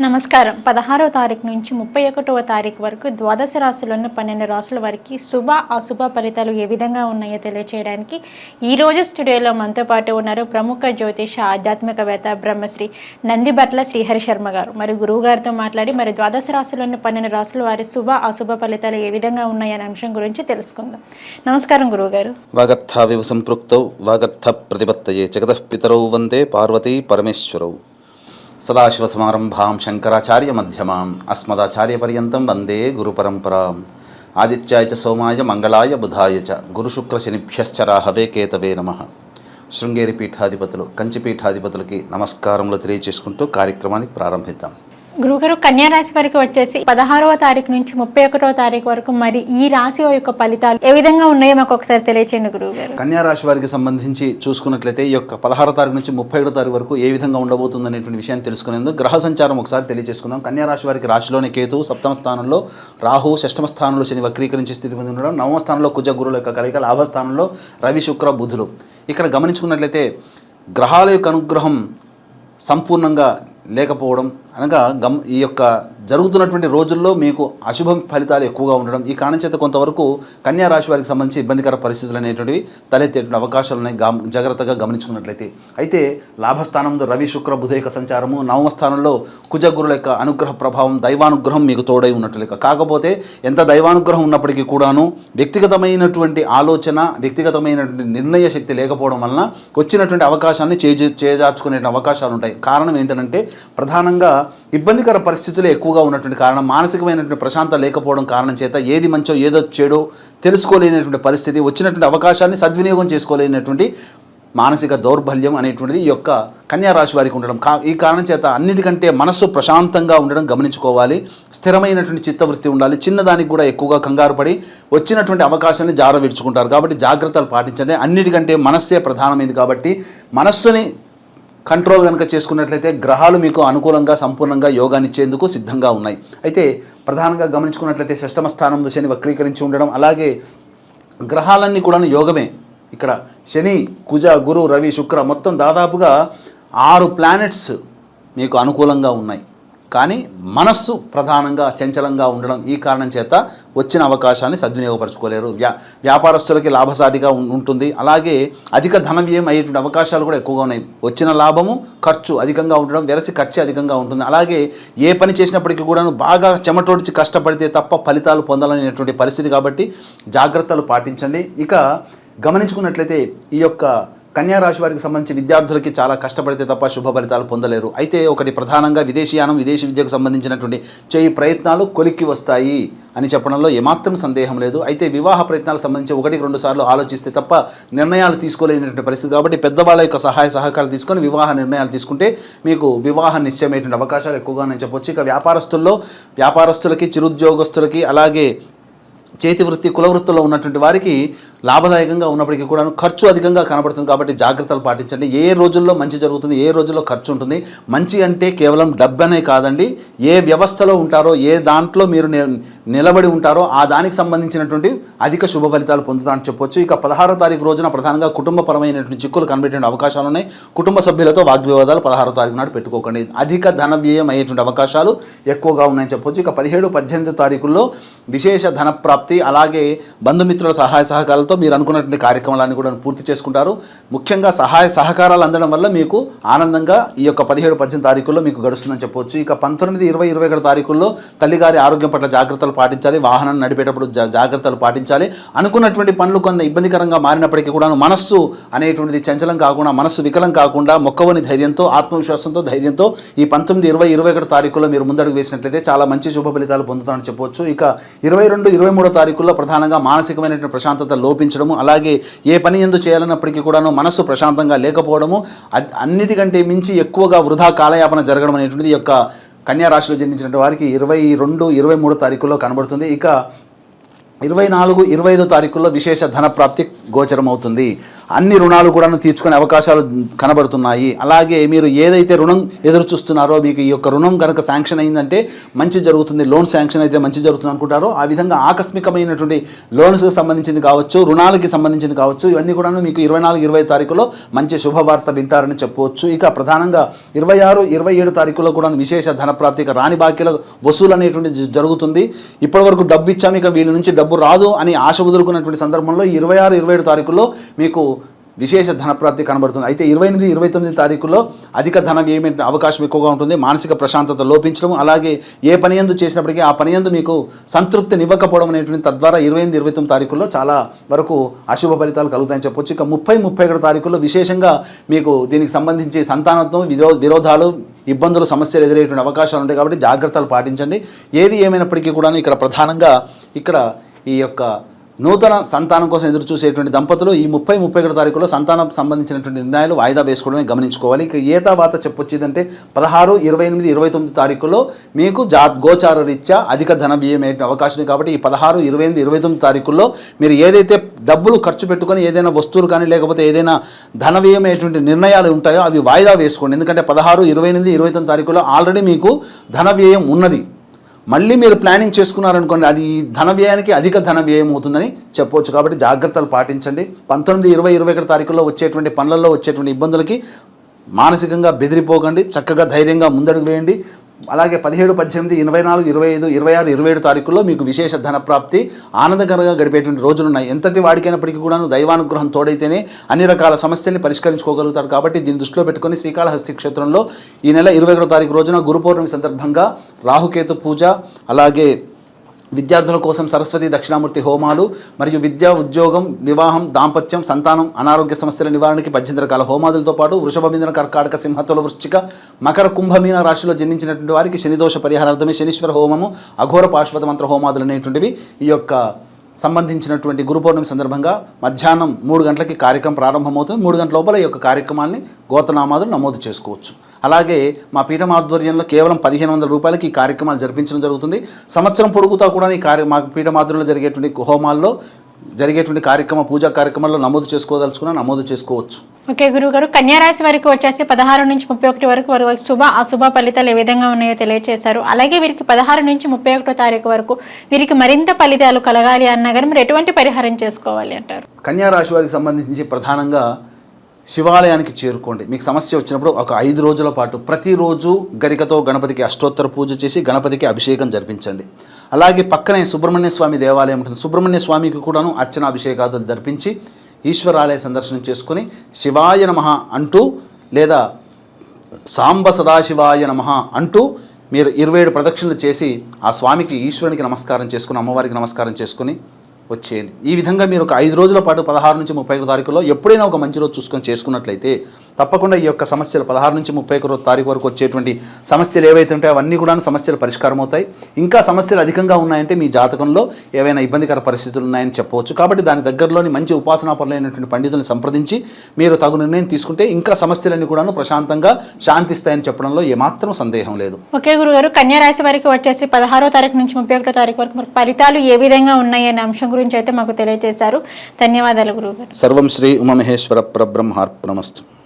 నమస్కారం. 16వ తారీఖు నుంచి 31వ తారీఖు వరకు ద్వాదశ రాశుల్లోని 12 రాశుల వారికి శుభ అశుభ ఫలితాలు ఏ విధంగా ఉన్నాయో తెలియచేయడానికి ఈరోజు స్టూడియోలో మనతో పాటు ఉన్నారు ప్రముఖ జ్యోతిష ఆధ్యాత్మికవేత్త బ్రహ్మశ్రీ నందిబట్ల శ్రీహరి శర్మ గారు. మరి గురువు గారితో మాట్లాడి మరి ద్వాదశ రాశుల్లోని 12 రాశుల వారి శుభ అశుభ ఫలితాలు ఏ విధంగా ఉన్నాయనే అంశం గురించి తెలుసుకుందాం. నమస్కారం గురువు గారు. వాగర్థావివ సంపృక్తౌ వాగర్థ ప్రతిపత్తయే జగతః పితరౌ వందే పార్వతీ పరమేశ్వరౌ. సదాశివసమారంభాం శంకరాచార్య మధ్యమాం అస్మదాచార్యపర్యంతం వందే గురుపరంపరాం. ఆదిత్యాయ చ సోమాయ మంగళాయ బుధాయ చ గురుశుక్రశనిభ్యశ్చ రాహవే కేతవే నమః. శృంగేరి పీఠాధిపతులు కంచి పీఠాధిపతులకి నమస్కారములు తెలియజేసుకుంటూ కార్యక్రమాన్ని ప్రారంభిద్దాం. గురుగారు, కన్యా రాశి వారికి వచ్చేసి 16వ తారీఖు నుంచి 31వ తారీఖు వరకు మరి ఈ రాశి యొక్క ఫలితాలు ఏ విధంగా ఉన్నాయో మాకు ఒకసారి తెలియచేయండి గురువు గారు. కన్యా రాశి వారికి సంబంధించి చూసుకున్నట్లయితే ఈ యొక్క 16వ తారీఖు నుంచి 31వ తారీఖు వరకు ఏ విధంగా ఉండబోతుంది అనేటువంటి విషయాన్ని తెలుసుకునేందుకు గ్రహ సంచారం ఒకసారి తెలియజేసుకుందాం. కన్యా రాశి వారికి రాశిలోని కేతు, సప్తమ స్థానంలో రాహు, షష్టమ స్థానంలో శని వక్రీకరించి స్థితి పొంది ఉండడం, నవమ స్థానంలో కుజ గురువుల యొక్క కలయిక, లాభస్థానంలో రవి శుక్ర బుధులు. ఇక్కడ గమనించుకున్నట్లయితే గ్రహాల యొక్క అనుగ్రహం సంపూర్ణంగా లేకపోవడం అనగా ఈ యొక్క జరుగుతున్నటువంటి రోజుల్లో మీకు అశుభ ఫలితాలు ఎక్కువగా ఉండడం, ఈ కారణం చేత కొంతవరకు కన్యా రాశి వారికి సంబంధించి ఇబ్బందికర పరిస్థితులు అనేటువంటివి తలెత్తేటువంటి అవకాశాలు ఉన్నాయి జాగ్రత్తగా గమనించుకున్నట్లయితే. అయితే లాభస్థానంలో రవి శుక్ర బుధ యొక్క సంచారము, నవమ స్థానంలో కుజ గురుల యొక్క అనుగ్రహ ప్రభావం, దైవానుగ్రహం మీకు తోడై ఉన్నట్లు లెక్క. కాకపోతే ఎంత దైవానుగ్రహం ఉన్నప్పటికీ కూడాను వ్యక్తిగతమైనటువంటి ఆలోచన, వ్యక్తిగతమైనటువంటి నిర్ణయ శక్తి లేకపోవడం వలన వచ్చినటువంటి అవకాశాన్ని చేజార్చుకునే అవకాశాలు ఉంటాయి. కారణం ఏంటంటే ప్రధానంగా ఇబ్బందికర పరిస్థితులు ఎక్కువగా ఉన్నటువంటి కారణం, మానసికమైనటువంటి ప్రశాంతత లేకపోవడం కారణం చేత ఏది మంచో ఏదో చెడో తెలుసుకోలేనటువంటి పరిస్థితి, వచ్చినటువంటి అవకాశాన్ని సద్వినియోగం చేసుకోలేనటువంటి మానసిక దౌర్బల్యం అనేటువంటిది ఈ యొక్క కన్యా రాశి వారికి ఉండడం. ఈ కారణం చేత అన్నిటికంటే మనస్సు ప్రశాంతంగా ఉండడం గమనించుకోవాలి. స్థిరమైనటువంటి చిత్తవృత్తి ఉండాలి. చిన్నదానికి కూడా ఎక్కువగా కంగారు పడి వచ్చినటువంటి అవకాశాన్ని జారవిడ్చుకుంటారు. కాబట్టి జాగ్రత్తలు పాటించండి. అన్నిటికంటే మనస్సే ప్రధానమైంది కాబట్టి మనస్సుని కంట్రోల్ కనుక చేసుకున్నట్లయితే గ్రహాలు మీకు అనుకూలంగా సంపూర్ణంగా యోగాన్ని ఇచ్చేందుకు సిద్ధంగా ఉన్నాయి. అయితే ప్రధానంగా గమనించుకున్నట్లయితే షష్టమ స్థానంలో శని వక్రీకరించి ఉండడం, అలాగే గ్రహాలన్నీ కూడా యోగమే. ఇక్కడ శని, కుజ, గురు, రవి, శుక్ర మొత్తం దాదాపుగా 6 ప్లానెట్స్ మీకు అనుకూలంగా ఉన్నాయి. కానీ మనస్సు ప్రధానంగా చంచలంగా ఉండడం, ఈ కారణం చేత వచ్చిన అవకాశాన్ని సద్వినియోగపరచుకోలేరు. వ్యాపారస్తులకి లాభసాటిగా ఉంటుంది. అలాగే అధిక ధన వ్యయం అయ్యేటువంటి అవకాశాలు కూడా ఎక్కువగా ఉన్నాయి. వచ్చిన లాభము ఖర్చు అధికంగా ఉండడం, వెరసి ఖర్చు అధికంగా ఉంటుంది. అలాగే ఏ పని చేసినప్పటికీ కూడాను బాగా చెమటోడిచి కష్టపడితే తప్ప ఫలితాలు పొందాలనేటువంటి పరిస్థితి. కాబట్టి జాగ్రత్తలు పాటించండి. ఇక గమనించుకున్నట్లయితే ఈ యొక్క కన్యా రాశి వారికి సంబంధించి విద్యార్థులకి చాలా కష్టపడితే తప్ప శుభ ఫలితాలు పొందలేరు. అయితే ఒకటి ప్రధానంగా విదేశీయానం, విదేశీ విద్యకు సంబంధించినటువంటి చేయి ప్రయత్నాలు కొలిక్కి వస్తాయి అని చెప్పడంలో ఏమాత్రం సందేహం లేదు. అయితే వివాహ ప్రయత్నాలకు సంబంధించి 1-2 సార్లు ఆలోచిస్తే తప్ప నిర్ణయాలు తీసుకోలేనటువంటి పరిస్థితి. కాబట్టి పెద్దవాళ్ళ యొక్క సహాయ సహకారాలు తీసుకొని వివాహ నిర్ణయాలు తీసుకుంటే మీకు వివాహ నిశ్చయమైనటువంటి అవకాశాలు ఎక్కువగా నేను చెప్పొచ్చు. ఇక వ్యాపారస్తులకి, చిరుద్యోగస్తులకి, అలాగే చేతి వృత్తి, కుల వృత్తుల్లో ఉన్నటువంటి వారికి లాభదాయకంగా ఉన్నప్పటికీ కూడా ఖర్చు అధికంగా కనబడుతుంది. కాబట్టి జాగ్రత్తలు పాటించండి. ఏ రోజుల్లో మంచి జరుగుతుంది, ఏ రోజుల్లో ఖర్చు ఉంటుంది. మంచి అంటే కేవలం డబ్బనే కాదండి, ఏ వ్యవస్థలో ఉంటారో, ఏ దాంట్లో మీరు నిలబడి ఉంటారో ఆ దానికి సంబంధించినటువంటి అధిక శుభ ఫలితాలు పొందుతారని చెప్పొచ్చు. ఇక 16వ తారీఖు రోజున ప్రధానంగా కుటుంబపరమైనటువంటి చిక్కులు కనబెట్టే అవకాశాలు ఉన్నాయి. కుటుంబ సభ్యులతో వాగ్వివాదాలు 16వ తారీఖు నాడు పెట్టుకోకండి. అధిక ధన వ్యయం అయ్యేటువంటి అవకాశాలు ఎక్కువగా ఉన్నాయని చెప్పొచ్చు. ఇక 17, 18 తారీఖుల్లో విశేష ధన ప్రాప్తి, అలాగే బంధుమిత్రుల సహాయ సహకారాలతో మీరు అనుకున్నటువంటి కార్యక్రమాలన్నీ కూడా పూర్తి చేసుకుంటారు. ముఖ్యంగా సహాయ సహకారాలు అందడం వల్ల మీకు ఆనందంగా ఈ యొక్క 17, 18 తారీఖుల్లో మీకు గడుస్తుందని చెప్పవచ్చు. ఇక 19, 20, 21 తారీఖుల్లో తల్లిగారి ఆరోగ్యం పట్ల జాగ్రత్తలు పాటించాలి. వాహనాన్ని నడిపేటప్పుడు జాగ్రత్తలు పాటించాలి. అనుకున్నటువంటి పనులు కొంత ఇబ్బందికరంగా మారినప్పటికీ కూడా మనస్సు అనేటువంటిది చంచలం కాకుండా, మనస్సు వికలం కాకుండా మొక్కవని ధైర్యంతో, ఆత్మవిశ్వాసంతో, ధైర్యంతో ఈ 19, 20, 21 తారీఖుల్లో మీరు ముందడుగు వేసినట్లయితే చాలా మంచి శుభ ఫలితాలు పొందుతారని చెప్పవచ్చు. ఇక 22, 23 తారీఖుల్లో ప్రధానంగా మానసికమైనటువంటి ప్రశాంతత లోపించడము, అలాగే ఏ పని ఎందు చేయాలన్నప్పటికీ కూడాను మనస్సు ప్రశాంతంగా లేకపోవడము, అన్నిటికంటే మించి ఎక్కువగా వృధా కాలయాపన జరగడం అనేటువంటిది యొక్క కన్యా రాశిలో జన్మించినటువంటి వారికి 22, 23 తారీఖుల్లో కనబడుతుంది. ఇక 24, 25 తారీఖుల్లో విశేష ధన ప్రాప్తి గోచరం అవుతుంది. అన్ని రుణాలు కూడా తీర్చుకునే అవకాశాలు కనబడుతున్నాయి. అలాగే మీరు ఏదైతే రుణం ఎదురు చూస్తున్నారో మీకు ఈ యొక్క రుణం కనుక శాంక్షన్ అయిందంటే మంచి జరుగుతుంది, లోన్ శాంక్షన్ అయితే మంచి జరుగుతుంది అనుకుంటారో ఆ విధంగా ఆకస్మికమైనటువంటి లోన్స్కి సంబంధించింది కావచ్చు, రుణాలకి సంబంధించింది కావచ్చు, ఇవన్నీ కూడా మీకు 24-20 తారీఖులో మంచి శుభవార్త వింటారని చెప్పవచ్చు. ఇక ప్రధానంగా 26-27 తారీఖులో కూడా విశేష ధనప్రాప్తి, ఇక రాని బాకీల వసూలు అనేటువంటి జరుగుతుంది. ఇప్పటివరకు డబ్బు ఇచ్చాము ఇక వీళ్ళ నుంచి డబ్బు రాదు అని ఆశ వదులుకున్నటువంటి సందర్భంలో 26-27 తారీఖులో మీకు విశేష ధనప్రాప్తి కనబడుతుంది. అయితే 28-29 తారీఖులో అధిక ధన వ్యయం అవకాశం ఎక్కువగా ఉంటుంది. మానసిక ప్రశాంతత లోపించడం, అలాగే ఏ పని యందు చేసినప్పటికీ ఆ పని యందు మీకు సంతృప్తినివ్వకపోవడం అనేటువంటి తద్వారా 28-29 తారీఖుల్లో చాలా వరకు అశుభ ఫలితాలు కలుగుతాయని చెప్పొచ్చు. ఇక 30-31 తారీఖుల్లో విశేషంగా మీకు దీనికి సంబంధించి సంతానంతో విరోధాలు, ఇబ్బందులు, సమస్యలు ఎదురయ్యేటువంటి అవకాశాలు ఉంటాయి. కాబట్టి జాగ్రత్తలు పాటించండి. ఏది ఏమైనప్పటికీ కూడా ఇక్కడ ప్రధానంగా ఈ యొక్క నూతన సంతానం కోసం ఎదురు చూసేటువంటి దంపతులు ఈ 30-31 తారీఖులో సంతానం సంబంధించినటువంటి నిర్ణయాలు వాయిదా వేసుకోవడమే గమనించుకోవాలి. ఇక ఏతావాత చెప్పొచ్చేదంటే 16, 28, 29 తారీఖులో మీకు గోచార రీత్యా అధిక ధన వ్యయం అయ్యే అవకాశం ఉంది. కాబట్టి ఈ 16, 28, 29 తారీఖుల్లో మీరు ఏదైతే డబ్బులు ఖర్చు పెట్టుకొని ఏదైనా వస్తువులు కానీ లేకపోతే ఏదైనా ధన వ్యయం అయ్యేటువంటి నిర్ణయాలు ఉంటాయో అవి వాయిదా వేసుకోండి. ఎందుకంటే 16, 28, 29 తారీఖులో ఆల్రెడీ మీకు ధన వ్యయం ఉన్నది. మళ్ళీ మీరు ప్లానింగ్ చేసుకున్నారనుకోండి, అది ధన వ్యయానికి అధిక ధన వ్యయం అవుతుందని చెప్పవచ్చు. కాబట్టి జాగ్రత్తలు పాటించండి. 19, 20, 21 తారీఖుల్లో వచ్చేటువంటి పనులలో వచ్చేటువంటి ఇబ్బందులకి మానసికంగా బెదిరిపోకండి, చక్కగా ధైర్యంగా ముందడుగు వేయండి. అలాగే 17, 18, 24, 25, 26, 27 తారీఖుల్లో మీకు విశేష ధనప్రాప్తి, ఆనందకరంగా గడిపేటువంటి రోజులు ఉన్నాయి. ఎంతటి వాడికైనప్పటికీ కూడా దైవానుగ్రహం తోడైతేనే అన్ని రకాల సమస్యల్ని పరిష్కరించుకోగలుగుతారు. కాబట్టి దీన్ని దృష్టిలో పెట్టుకొని శ్రీకాళహస్తి క్షేత్రంలో ఈ నెల 21 తారీఖు రోజున గురు పౌర్ణమి సందర్భంగా రాహుకేతు పూజ, అలాగే విద్యార్థుల కోసం సరస్వతి దక్షిణామూర్తి హోమాలు, మరియు విద్య, ఉద్యోగం, వివాహం, దాంపత్యం, సంతానం, అనారోగ్య సమస్యల నివారణకి 18 రకాల హోమాదులతో పాటు వృషభ, మిథున, కర్కాటక, సింహ, తుల, వృశ్చిక, మకర, కుంభమీన రాశిలో జన్మించినటువంటి వారికి శనిదోష పరిహారార్థమే శనీశ్వర హోమము, అఘోర పాశుపత మంత్ర హోమాదులు అనేటువంటివి ఈ యొక్క సంబంధించినటువంటి గురు పౌర్ణమి సందర్భంగా మధ్యాహ్నం 3 గంటలకి కార్యక్రమం ప్రారంభమవుతుంది. 3 గంటల లోపల ఈ యొక్క కార్యక్రమాన్ని గోతనామాదులు నమోదు చేసుకోవచ్చు. అలాగే మా పీఠం ఆధ్వర్యంలో కేవలం 1500 రూపాయలకి ఈ కార్యక్రమాలు జరిపించడం జరుగుతుంది. సంవత్సరం పొడుగుతా కూడా మా పీఠం ఆధ్వర్యంలో జరిగేటువంటి హోమాల్లో జరిగేటువంటి పూజా కార్యక్రమాల్లో నమోదు నమోదు చేసుకోవచ్చు. ఓకే గురువుగారు, కన్యారాశి వారికి వచ్చేసి 16 నుంచి 31 వరకు శుభ అశుభ ఫలితాలు ఏ విధంగా ఉన్నాయో తెలియజేశారు. అలాగే వీరికి 16 నుంచి 31 తారీఖు వరకు వీరికి మరింత ఫలితాలు కలగాలి అన్నా కానీ మీరు ఎటువంటి పరిహారం చేసుకోవాలి అంటారు? కన్యారాశి వారికి సంబంధించి ప్రధానంగా శివాలయానికి చేరుకోండి. మీకు సమస్య వచ్చినప్పుడు ఒక 5 రోజుల పాటు ప్రతిరోజు గరికతో గణపతికి అష్టోత్తర పూజ చేసి గణపతికి అభిషేకం జరిపించండి. అలాగే పక్కనే సుబ్రహ్మణ్య స్వామి దేవాలయం ఉంటుంది. సుబ్రహ్మణ్య స్వామికి కూడాను అర్చన అభిషేకాదులు జరిపించి ఈశ్వరాలయ సందర్శనం చేసుకుని శివాయ నమః అంటూ లేదా సాంబ సదాశివాయ నమః అంటూ మీరు 27 ప్రదక్షిణలు చేసి ఆ స్వామికి, ఈశ్వరునికి నమస్కారం చేసుకుని, అమ్మవారికి నమస్కారం చేసుకుని వచ్చేయండి. ఈ విధంగా మీరు ఒక 5 రోజుల పాటు 16 నుంచి 31 తారీఖులో ఎప్పుడైనా ఒక మంచి రోజు చూసుకొని చేసుకున్నట్లయితే తప్పకుండా ఈ యొక్క సమస్యలు 16 నుంచి 31 తారీఖు వరకు వచ్చేటువంటి సమస్యలు ఏవైతే ఉంటాయో అవన్నీ కూడా సమస్యలు పరిష్కారం అవుతాయి. ఇంకా సమస్యలు అధికంగా ఉన్నాయంటే మీ జాతకంలో ఏవైనా ఇబ్బందికర పరిస్థితులు ఉన్నాయని చెప్పవచ్చు. కాబట్టి దాని దగ్గరలోని మంచి ఉపాసనాపరులైనటువంటి పండితులను సంప్రదించి మీరు తగు నిర్ణయం తీసుకుంటే ఇంకా సమస్యలన్నీ కూడా ప్రశాంతంగా శాంతిస్తాయని చెప్పడంలో ఏమాత్రం సందేహం లేదు. ఓకే గురుగారు, కన్యా రాశి వారికి వచ్చేసి 16వ తారీఖు నుంచి 31 తారీఖు వరకు ఫలితాలు ఏ విధంగా ఉన్నాయి అనే అంశం గురించి అయితే మాకు తెలియజేశారు. ధన్యవాదాలు గురుగారు. సర్వం శ్రీ ఉమామహేశ్వర పరబ్రహ్మార్పణమస్తు.